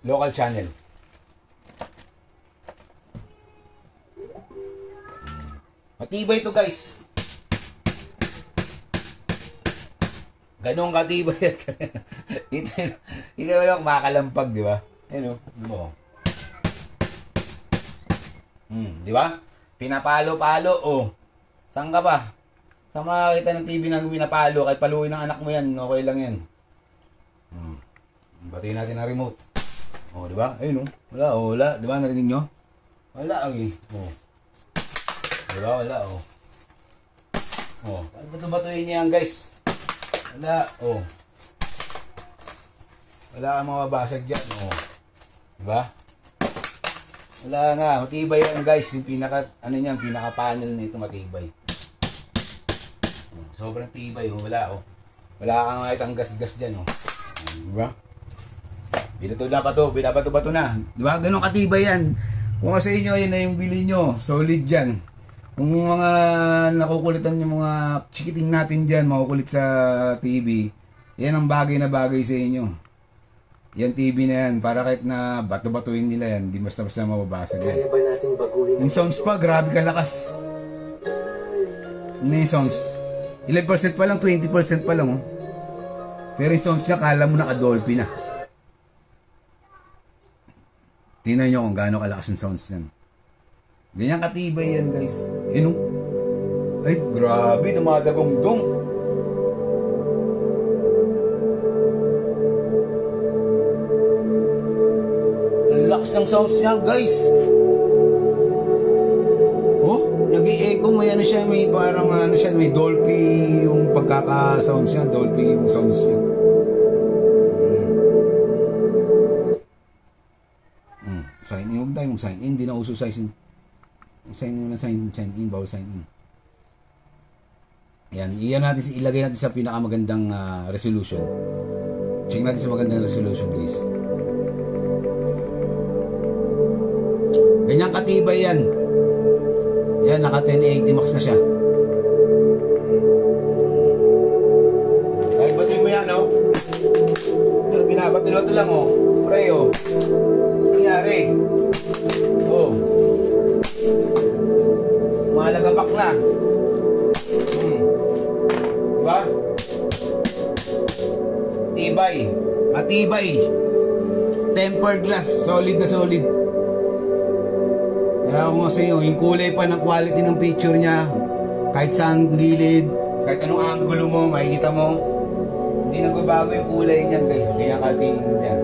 Local channel. Matibay ito guys. Ganong katibay. Hindi mo lang makakalampag, di ba? Ayun o. Di ba? Pinapalo-palo, oh. Saan ka ba? Saan makakita ng TV na pinapalo? Kahit paluin ng anak mo yan, okay lang yan. Batiin natin ang remote. Oh, di ba? Ayun, oh. Wala, oh, wala. Di ba, narinig nyo? Wala, okay. Oh. Di ba, wala, oh. Oh, bato-batuin niya yan, guys. Wala, oh. Wala kang mababasag dyan, oh. Di ba? Wala nga, matibay yan, guys. Yung pinaka, ano yan, pinaka-panel na ito, matibay. Sobrang tibay, oh. Wala, oh. Wala kang makita ang gas-gas dyan, oh. Di ba? Binabato-bato na. Di ba? Ganun katibay yan. Kung sa inyo, yun na yung bili nyo. Solid dyan. Kung mga nakukulitan yung mga chikiting natin dyan, makukulit sa TV, yan ang bagay na bagay sa inyo. Yan TV na yan. Para kahit na bato-batuin nila yan, di basta-basta mababasag yan. Kaya ba natin baguhin? Yung sounds pa, grabe kalakas. Yung sounds. 11% pa lang, 20% pa lang, oh. Pero yung sounds niya, kala mo naka-Dolphy na. Tingnan nyo kung gaano kalakas yung sounds niyan. Ganyan katibay yan, guys. Ano? Ay, grabe, dumadagong-dong. Ang lakas ng sounds niya, guys. Oh, nag-i-echo, may ano siya, may parang ano siya, may Dolphy yung pagkaka-sounds niya, Dolphy yung sounds niya. Sign in, huwag tayo mag-sign in, hindi na uso sign in. Sign in, bawal sign in. Ayan, ilagay natin sa pinakamagandang resolution. Check natin sa magandang resolution, guys. Ganyan katibay yan. Yan, naka 1080 max na siya. Kahit batin mo yan, no? Binabatin lang, oh. Pre, oh. Nangyari. Oh. Malagapak na. Diba? Tibay. Matibay. Tempered glass. Solid na solid. Kaya ako nga sa inyo, yung kulay pa ng quality ng picture niya, kahit saan gilid, kahit anong angulo mo, makikita mo, hindi nagbabago yung kulay niyan, guys. Kaya katingin niyan.